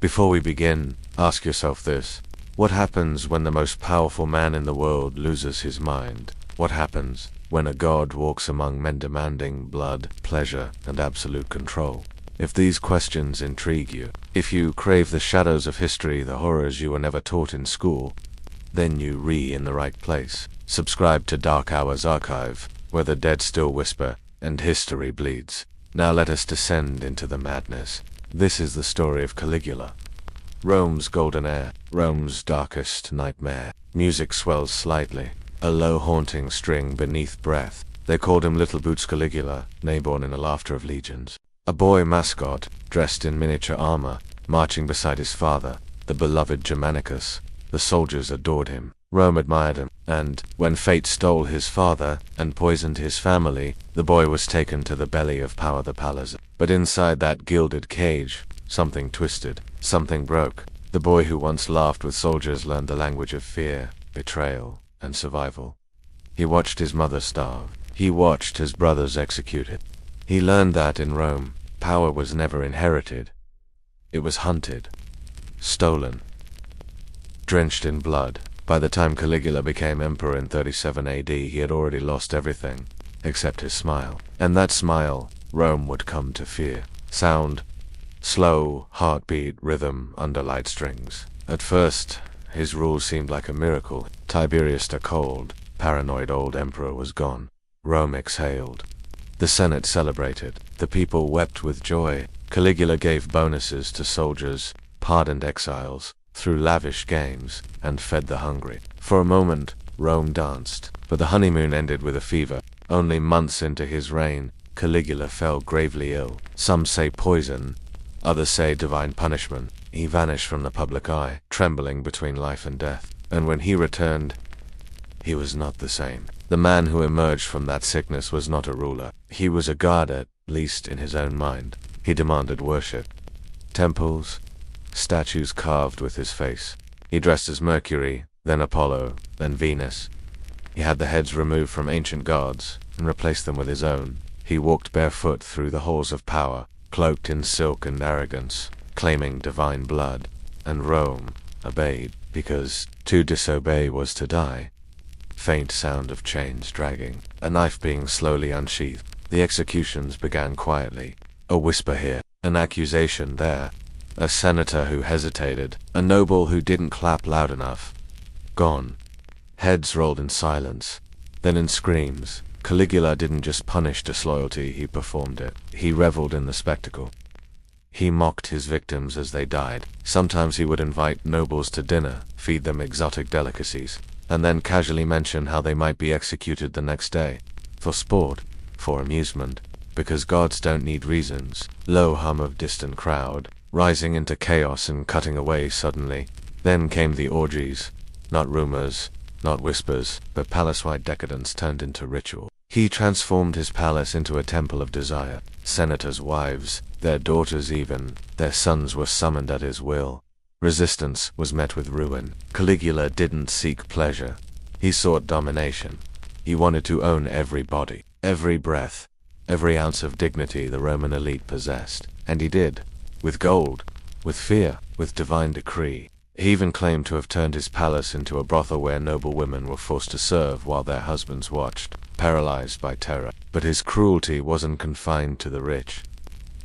Before we begin, ask yourself this. What happens when the most powerful man in the world loses his mind? What happens when a god walks among men demanding blood, pleasure, and absolute control? If these questions intrigue you, if you crave the shadows of history, the horrors you were never taught in school, then you're in the right place. Subscribe to Dark Hours Archive, where the dead still whisper, and history bleeds. Now let us descend into the madness. This is the story of Caligula. Rome's golden heir, Rome's darkest nightmare. Music swells slightly, a low haunting string beneath breath. They called him Little Boots Caligula, newborn in the laughter of legions. A boy mascot, dressed in miniature armor, marching beside his father, the beloved Germanicus. The soldiers adored him. Rome admired him, and, when fate stole his father and poisoned his family, the boy was taken to the belly of power, the palace. But inside that gilded cage, something twisted, something broke. The boy who once laughed with soldiers learned the language of fear, betrayal, and survival. He watched his mother starve. He watched his brothers executed. He learned that in Rome, power was never inherited. It was hunted, stolen, drenched in blood. By the time Caligula became emperor in 37 AD, he had already lost everything, except his smile. And that smile, Rome would come to fear. Sound, slow, heartbeat, rhythm, underlined strings. At first, his rule seemed like a miracle. Tiberius, the cold, paranoid old emperor, was gone. Rome exhaled. The Senate celebrated. The people wept with joy. Caligula gave bonuses to soldiers, pardoned exiles, threw lavish games, and fed the hungry. For a moment, Rome danced, but the honeymoon ended with a fever. Only months into his reign, Caligula fell gravely ill. Some say poison, others say divine punishment. He vanished from the public eye, trembling between life and death. And when he returned, he was not the same. The man who emerged from that sickness was not a ruler. He was a god, at least in his own mind. He demanded worship. Temples, statues carved with his face. He dressed as Mercury, then Apollo, then Venus. He had the heads removed from ancient gods and replaced them with his own. He walked barefoot through the halls of power, cloaked in silk and arrogance, claiming divine blood. And Rome obeyed, because to disobey was to die. Faint sound of chains dragging, a knife being slowly unsheathed. The executions began quietly. A whisper here, an accusation there. A senator who hesitated, a noble who didn't clap loud enough. Gone. Heads rolled in silence, then in screams. Caligula didn't just punish disloyalty, he performed it. He reveled in the spectacle. He mocked his victims as they died. Sometimes he would invite nobles to dinner, feed them exotic delicacies, and then casually mention how they might be executed the next day. For sport, for amusement, because gods don't need reasons. Low hum of distant crowd, rising into chaos and cutting away suddenly. Then came the orgies. Not rumors, not whispers, but palace-wide decadence turned into ritual. He transformed his palace into a temple of desire. Senators' wives, their daughters even, their sons were summoned at his will. Resistance was met with ruin. Caligula didn't seek pleasure. He sought domination. He wanted to own every body, every breath, every ounce of dignity the Roman elite possessed. And he did. With gold, with fear, with divine decree. He even claimed to have turned his palace into a brothel where noble women were forced to serve while their husbands watched, paralyzed by terror. But his cruelty wasn't confined to the rich.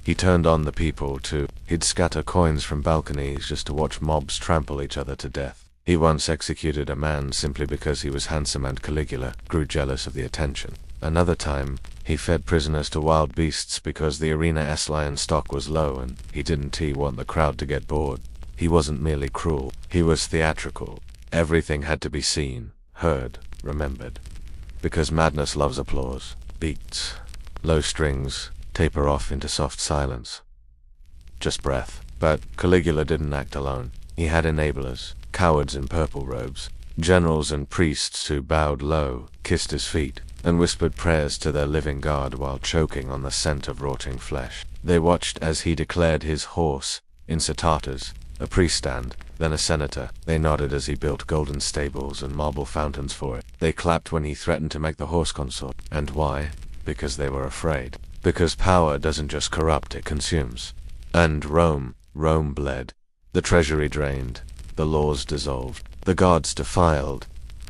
He turned on the people too. He'd scatter coins from balconies just to watch mobs trample each other to death. He once executed a man simply because he was handsome, and Caligula grew jealous of the attention. Another time, he fed prisoners to wild beasts because the arena's lion stock was low and he didn't want the crowd to get bored. He wasn't merely cruel, he was theatrical. Everything had to be seen, heard, remembered. Because madness loves applause. Beats, low strings, taper off into soft silence. Just breath. But Caligula didn't act alone. He had enablers, cowards in purple robes, generals and priests who bowed low, kissed his feet, and whispered prayers to their living god while choking on the scent of rotting flesh. They watched as he declared his horse, incitatus, a priest stand, then a senator. They nodded as he built golden stables and marble fountains for it. They clapped when he threatened to make the horse consort. And why? Because they were afraid. Because power doesn't just corrupt, it consumes. And Rome bled. The treasury drained, the laws dissolved, the gods defiled.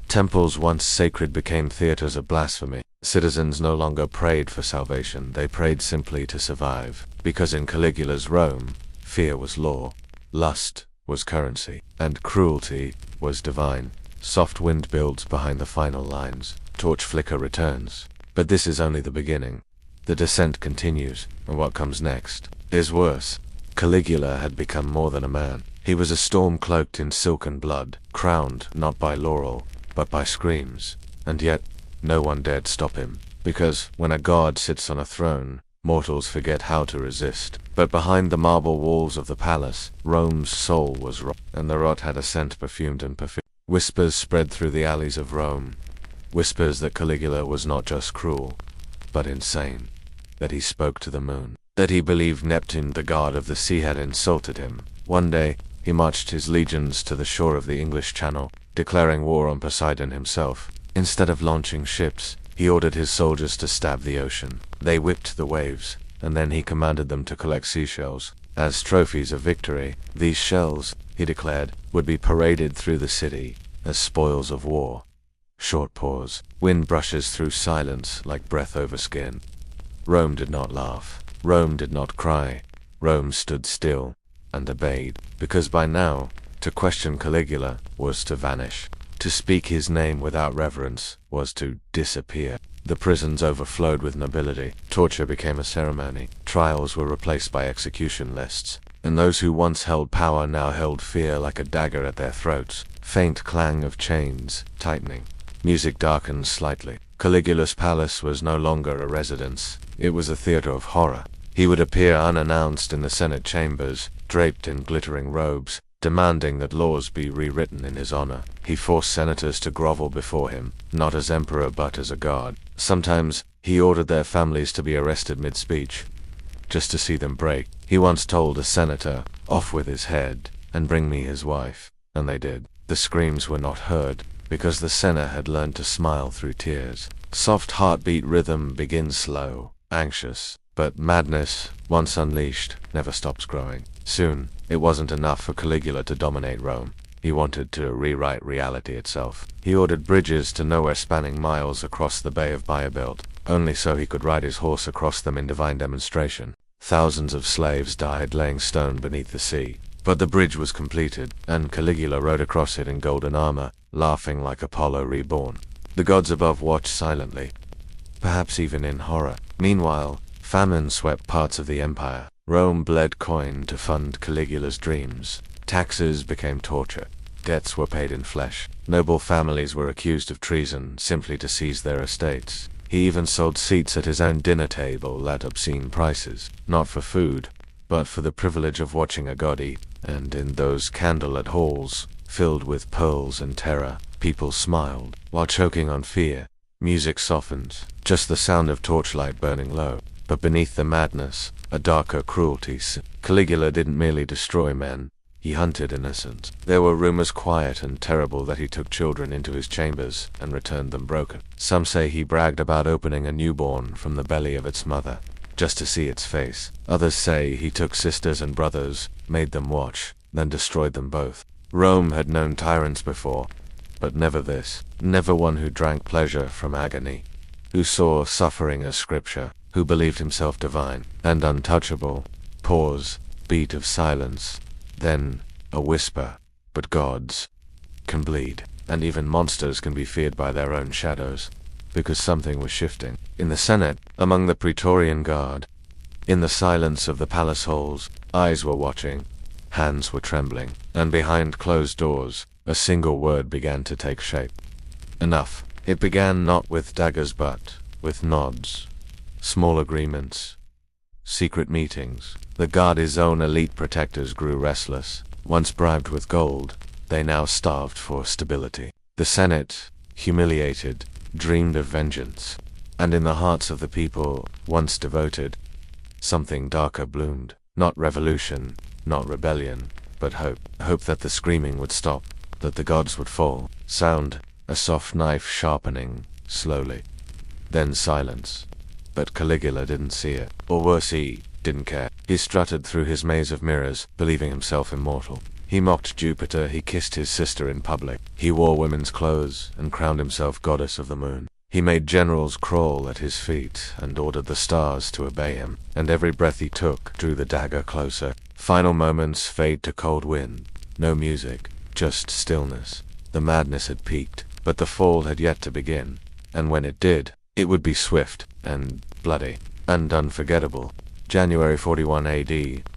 Temples once sacred became theaters of blasphemy. Citizens no longer prayed for salvation, they prayed simply to survive. Because in Caligula's Rome, fear was law, lust was currency, and cruelty was divine. Soft wind builds behind the final lines. Torch flicker returns. But this is only the beginning. The descent continues, and what comes next is worse. Caligula had become more than a man. He was a storm cloaked in silken blood, crowned not by laurel, but by screams. And yet, no one dared stop him, because when a god sits on a throne, mortals forget how to resist. But behind the marble walls of the palace, Rome's soul was rot, and the rot had a scent perfumed and perfumed. Whispers spread through the alleys of Rome. Whispers that Caligula was not just cruel, but insane. That he spoke to the moon. That he believed Neptune, the god of the sea, had insulted him. One day, he marched his legions to the shore of the English Channel, declaring war on Poseidon himself. Instead of launching ships, he ordered his soldiers to stab the ocean. They whipped the waves, and then he commanded them to collect seashells as trophies of victory. These shells, he declared, would be paraded through the city as spoils of war. Short pause. Wind brushes through silence like breath over skin. Rome did not laugh. Rome did not cry. Rome stood still and obeyed, because by now, to question Caligula was to vanish. To speak his name without reverence was to disappear. The prisons overflowed with nobility. Torture became a ceremony. Trials were replaced by execution lists. And those who once held power now held fear like a dagger at their throats. Faint clang of chains, tightening. Music darkened slightly. Caligula's palace was no longer a residence. It was a theater of horror. He would appear unannounced in the Senate chambers, draped in glittering robes, demanding that laws be rewritten in his honor. He forced senators to grovel before him, not as emperor but as a god. Sometimes, he ordered their families to be arrested mid-speech, just to see them break. He once told a senator, "Off with his head, and bring me his wife." And they did. The screams were not heard, because the Senate had learned to smile through tears. Soft heartbeat rhythm begins slow, anxious, but madness, once unleashed, never stops growing. Soon, it wasn't enough for Caligula to dominate Rome. He wanted to rewrite reality itself. He ordered bridges to nowhere spanning miles across the Bay of Biabilt, only so he could ride his horse across them in divine demonstration. Thousands of slaves died laying stone beneath the sea. But the bridge was completed, and Caligula rode across it in golden armor, laughing like Apollo reborn. The gods above watched silently, perhaps even in horror. Meanwhile, famine swept parts of the empire. Rome bled coin to fund Caligula's dreams. Taxes became torture. Debts were paid in flesh. Noble families were accused of treason simply to seize their estates. He even sold seats at his own dinner table at obscene prices, not for food, but for the privilege of watching a god eat. And in those candlelit halls, filled with pearls and terror, people smiled, while choking on fear. Music softened, just the sound of torchlight burning low. But beneath the madness, a darker cruelty. Caligula didn't merely destroy men, he hunted innocents. There were rumors quiet and terrible that he took children into his chambers and returned them broken. Some say he bragged about opening a newborn from the belly of its mother, just to see its face. Others say he took sisters and brothers, made them watch, then destroyed them both. Rome had known tyrants before, but never this. Never one who drank pleasure from agony, who saw suffering as scripture, who believed himself divine and untouchable. Pause, beat of silence, then a whisper. But gods can bleed, and even monsters can be feared by their own shadows, because something was shifting. In the Senate, among the Praetorian Guard, in the silence of the palace halls, eyes were watching, hands were trembling, and behind closed doors, a single word began to take shape. Enough. It began not with daggers but with nods. Small agreements, secret meetings. The Guard's own elite protectors grew restless. Once bribed with gold, they now starved for stability. The Senate, humiliated, dreamed of vengeance. And in the hearts of the people, once devoted, something darker bloomed. Not revolution, not rebellion, but hope. Hope that the screaming would stop, that the gods would fall. Sound, a soft knife sharpening, slowly. Then silence. But Caligula didn't see it. Or worse, he didn't care. He strutted through his maze of mirrors, believing himself immortal. He mocked Jupiter, he kissed his sister in public. He wore women's clothes and crowned himself goddess of the moon. He made generals crawl at his feet and ordered the stars to obey him. And every breath he took drew the dagger closer. Final moments fade to cold wind. No music, just stillness. The madness had peaked, but the fall had yet to begin. And when it did, it would be swift and bloody and unforgettable. January 41 AD,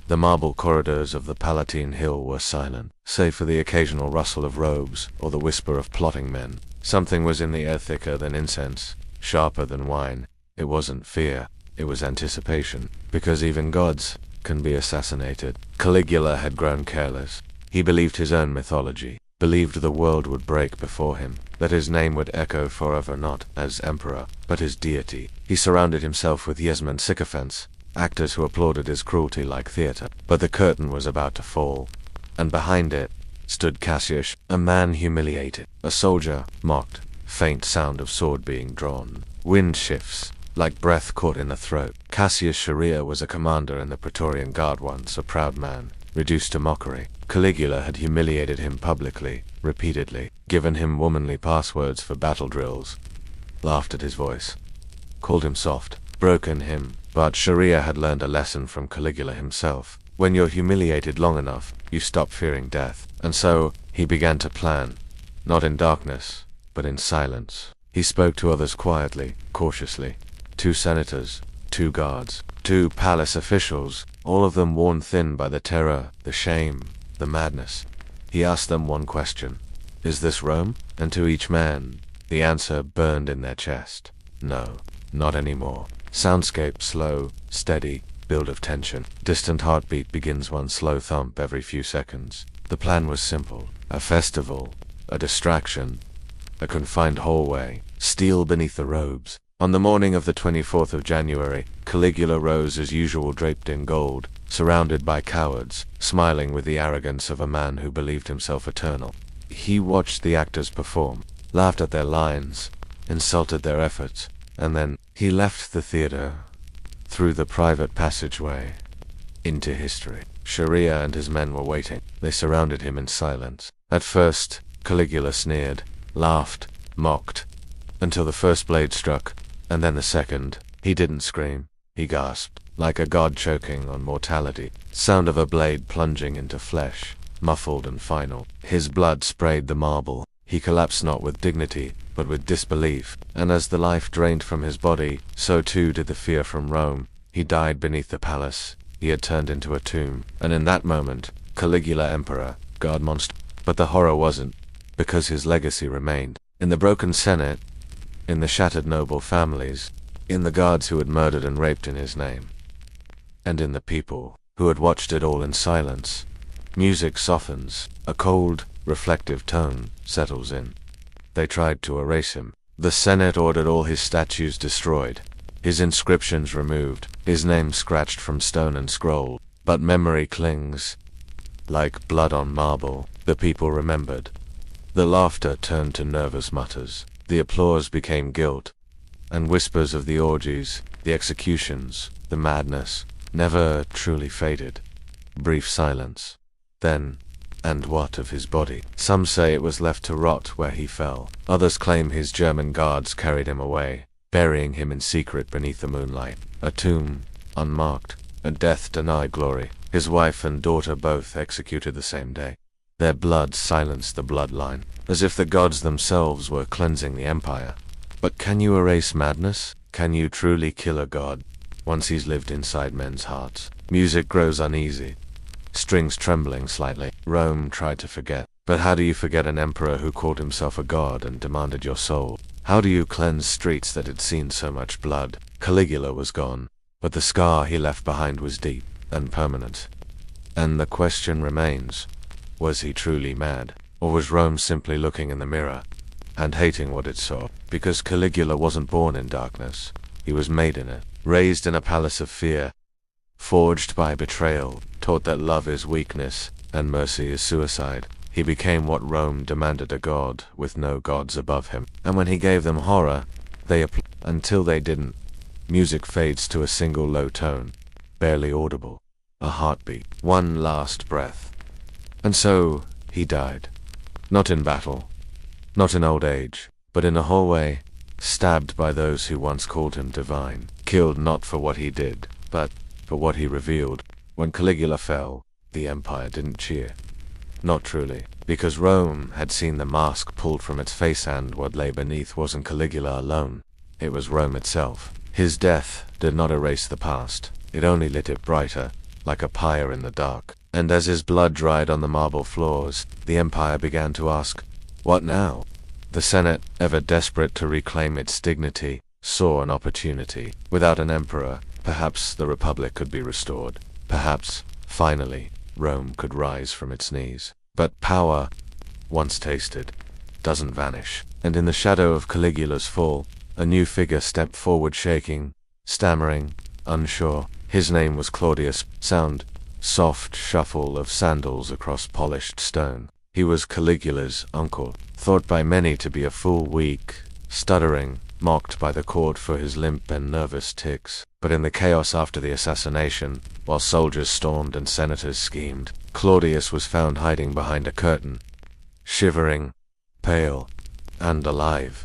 the marble corridors of the Palatine Hill were silent, save for the occasional rustle of robes or the whisper of plotting men. Something was in the air thicker than incense, sharper than wine. It wasn't fear, it was anticipation, because even gods can be assassinated. Caligula had grown careless. He believed his own mythology, believed the world would break before him, that his name would echo forever not as emperor, but as deity. He surrounded himself with yes-men sycophants, actors who applauded his cruelty like theater. But the curtain was about to fall, and behind it stood Cassius, a man humiliated, a soldier mocked, faint sound of sword being drawn. Wind shifts, like breath caught in the throat. Cassius Chaerea was a commander in the Praetorian Guard once, a proud man, reduced to mockery. Caligula had humiliated him publicly, repeatedly, given him womanly passwords for battle drills, laughed at his voice, called him soft, broken him. But Chaerea had learned a lesson from Caligula himself. When you're humiliated long enough, you stop fearing death. And so, he began to plan, not in darkness, but in silence. He spoke to others quietly, cautiously. 2 senators, 2 guards, 2 palace officials, all of them worn thin by the terror, the shame, the madness. He asked them one question: "Is this Rome?" And to each man, the answer burned in their chest: "No, not anymore." Soundscape slow, steady, build of tension. Distant heartbeat begins one slow thump every few seconds. The plan was simple: a festival, a distraction, a confined hallway, steel beneath the robes. On the morning of the 24th of January, Caligula rose as usual draped in gold, surrounded by cowards, smiling with the arrogance of a man who believed himself eternal. He watched the actors perform, laughed at their lines, insulted their efforts, and then he left the theater through the private passageway into history. Chaerea and his men were waiting. They surrounded him in silence. At first, Caligula sneered, laughed, mocked, until the first blade struck, and then the second. He didn't scream. He gasped, like a god choking on mortality. Sound of a blade plunging into flesh, muffled and final. His blood sprayed the marble. He collapsed not with dignity, but with disbelief, and as the life drained from his body, so too did the fear from Rome. He died beneath the palace. He had turned into a tomb, and in that moment, Caligula emperor, god monster. But the horror wasn't, because his legacy remained. In the broken Senate, in the shattered noble families, in the guards who had murdered and raped in his name, and in the people who had watched it all in silence. Music softens, a cold, reflective tone settles in. They tried to erase him. The Senate ordered all his statues destroyed, his inscriptions removed, his name scratched from stone and scroll. But memory clings, like blood on marble. The people remembered. The laughter turned to nervous mutters. The applause became guilt, and whispers of the orgies, the executions, the madness, never truly faded. Brief silence. Then, and what of his body? Some say it was left to rot where he fell. Others claim his German guards carried him away, burying him in secret beneath the moonlight. A tomb, unmarked, a death denied glory. His wife and daughter both executed the same day. Their blood silenced the bloodline, as if the gods themselves were cleansing the empire. But can you erase madness? Can you truly kill a god, once he's lived inside men's hearts? Music grows uneasy, strings trembling slightly. Rome tried to forget. But how do you forget an emperor who called himself a god and demanded your soul? How do you cleanse streets that had seen so much blood? Caligula was gone, but the scar he left behind was deep and permanent. And the question remains, was he truly mad? Or was Rome simply looking in the mirror and hating what it saw? Because Caligula wasn't born in darkness. He was made in it, raised in a palace of fear, forged by betrayal, taught that love is weakness and mercy is suicide. He became what Rome demanded, a god with no gods above him. And when he gave them horror, they until they didn't. Music fades to a single low tone. barely audible. A heartbeat, one last breath. And so, he died. Not in battle, not in old age, but in a hallway, stabbed by those who once called him divine. Killed not for what he did, but for what he revealed. When Caligula fell, the empire didn't cheer. Not truly, because Rome had seen the mask pulled from its face, and what lay beneath wasn't Caligula alone. It was Rome itself. His death did not erase the past. It only lit it brighter, like a pyre in the dark. And as his blood dried on the marble floors, the empire began to ask, what now? The Senate, ever desperate to reclaim its dignity, saw an opportunity. Without an emperor, perhaps the Republic could be restored. Perhaps, finally, Rome could rise from its knees. But power, once tasted, doesn't vanish. And in the shadow of Caligula's fall, a new figure stepped forward, shaking, stammering, unsure. His name was Claudius. Sound, soft shuffle of sandals across polished stone. He was Caligula's uncle, thought by many to be a fool, weak, stuttering, mocked by the court for his limp and nervous tics. But in the chaos after the assassination, while soldiers stormed and senators schemed, Claudius was found hiding behind a curtain, shivering, pale, and alive.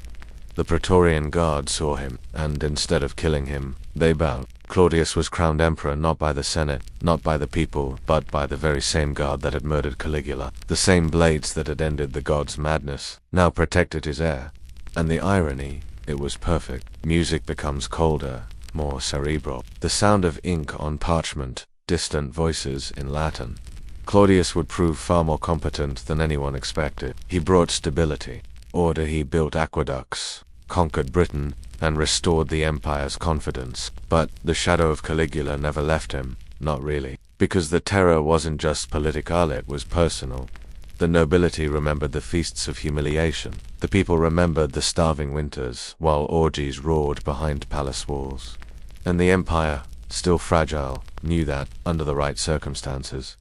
The Praetorian Guard saw him, and instead of killing him, they bowed. Claudius was crowned emperor not by the Senate, not by the people, but by the very same guard that had murdered Caligula. The same blades that had ended the god's madness now protected his heir. And the irony, it was perfect. Music becomes colder, more cerebral. The sound of ink on parchment, distant voices in Latin. Claudius would prove far more competent than anyone expected. He brought stability, order. He built aqueducts, conquered Britain, and restored the empire's confidence. But the shadow of Caligula never left him, not really. Because the terror wasn't just political, it was personal. The nobility remembered the feasts of humiliation. The people remembered the starving winters, while orgies roared behind palace walls. And the empire, still fragile, knew that, under the right circumstances,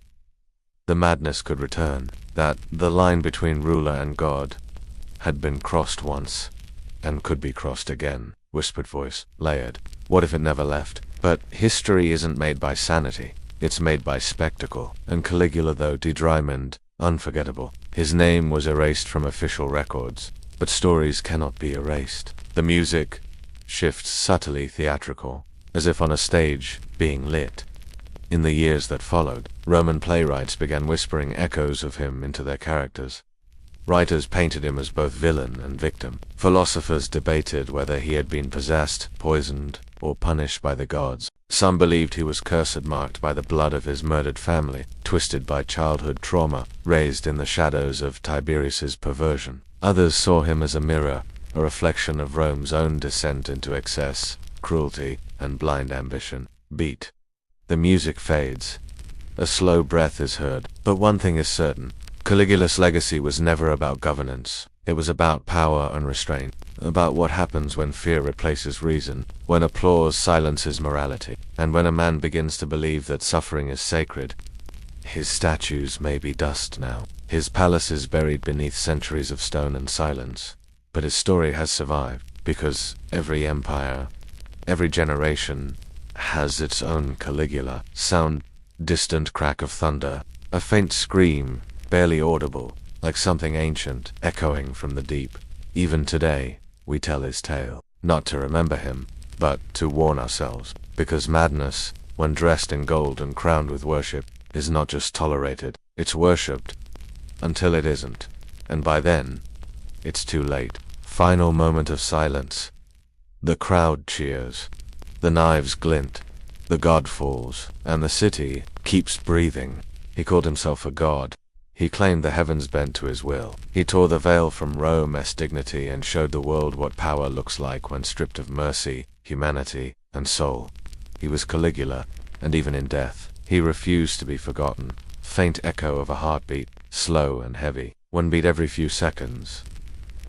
the madness could return. That the line between ruler and god had been crossed once, and could be crossed again. Whispered voice, layered. What if it never left? But history isn't made by sanity. It's made by spectacle. And Caligula, though de-diamond, unforgettable. His name was erased from official records, but stories cannot be erased. The music shifts subtly theatrical, as if on a stage being lit. In the years that followed, Roman playwrights began whispering echoes of him into their characters. Writers painted him as both villain and victim. Philosophers debated whether he had been possessed, poisoned, or punished by the gods. Some believed he was cursed, marked by the blood of his murdered family, twisted by childhood trauma, raised in the shadows of Tiberius's perversion. Others saw him as a mirror, a reflection of Rome's own descent into excess, cruelty, and blind ambition. Beat. The music fades. A slow breath is heard. But one thing is certain. Caligula's legacy was never about governance. It was about power and restraint, about what happens when fear replaces reason, when applause silences morality, and when a man begins to believe that suffering is sacred. His statues may be dust now. His palace is buried beneath centuries of stone and silence. But his story has survived, because every empire, every generation, has its own Caligula. Sound, distant crack of thunder, a faint scream, barely audible, like something ancient, echoing from the deep. Even today, we tell his tale, not to remember him, but to warn ourselves, because madness, when dressed in gold and crowned with worship, is not just tolerated, it's worshipped, until it isn't, and by then, it's too late. Final moment of silence. The crowd cheers, the knives glint, the god falls, and the city keeps breathing. He called himself a god. He claimed the heavens bent to his will. He tore the veil from Rome's dignity and showed the world what power looks like when stripped of mercy, humanity, and soul. He was Caligula, and even in death, he refused to be forgotten. Faint echo of a heartbeat, slow and heavy, one beat every few seconds.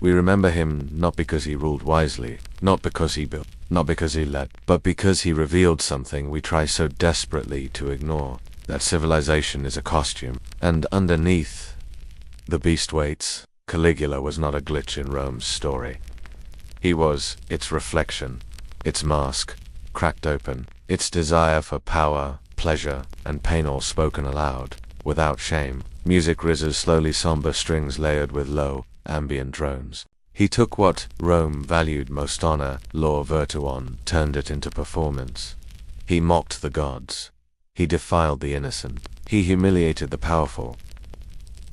We remember him not because he ruled wisely, not because he built, not because he led, but because he revealed something we try so desperately to ignore. That civilization is a costume, and underneath the beast waits. Caligula was not a glitch in Rome's story. He was its reflection, its mask, cracked open, Its desire for power, pleasure, and pain all spoken aloud, without shame. Music rises slowly, somber strings layered with low, ambient drones. He took what Rome valued most, honor, law, virtue, turned it into performance. He mocked the gods. He defiled the innocent. He humiliated the powerful.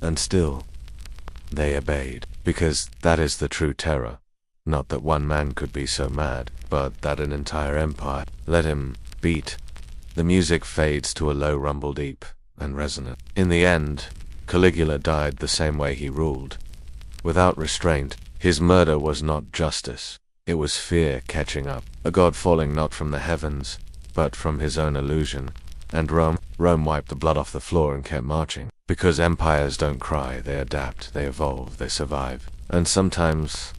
And still, they obeyed, because that is the true terror. Not that one man could be so mad, but that an entire empire let him beat. The music fades to a low rumble, deep and resonant. In the end, Caligula died the same way he ruled, without restraint. His murder was not justice. It was fear catching up, a god falling not from the heavens, but from his own illusion. And Rome wiped the blood off the floor and kept marching. Because empires don't cry, they adapt, they evolve, they survive. And sometimes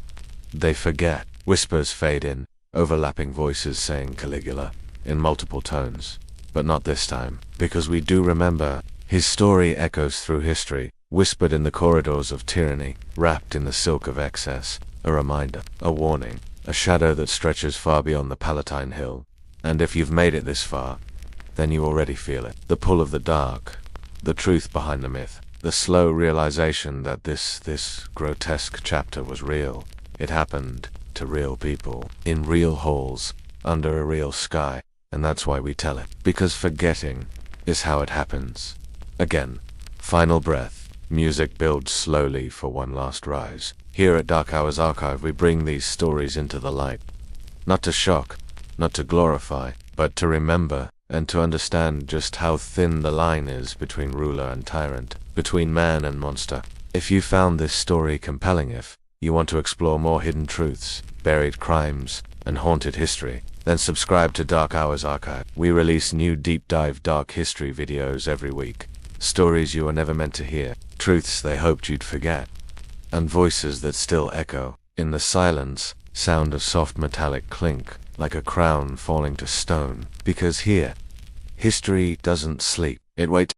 they forget. Whispers fade in, overlapping voices saying Caligula, in multiple tones. But not this time, because we do remember. His story echoes through history, whispered in the corridors of tyranny, wrapped in the silk of excess, a reminder, a warning, a shadow that stretches far beyond the Palatine Hill. And if you've made it this far, then you already feel it. The pull of the dark, the truth behind the myth, the slow realization that this grotesque chapter was real. It happened to real people, in real halls, under a real sky, and that's why we tell it. Because forgetting is how it happens. Again, final breath, music builds slowly for one last rise. Here at Dark Hours Archive we bring these stories into the light. Not to shock, not to glorify, but to remember, and to understand just how thin the line is between ruler and tyrant, between man and monster. If you found this story compelling, if you want to explore more hidden truths, buried crimes, and haunted history, then subscribe to Dark Hours Archive. We release new deep dive dark history videos every week. Stories you were never meant to hear, truths they hoped you'd forget, and voices that still echo. In the silence, sound of soft metallic clink, like a crown falling to stone. Because here, history doesn't sleep. It waits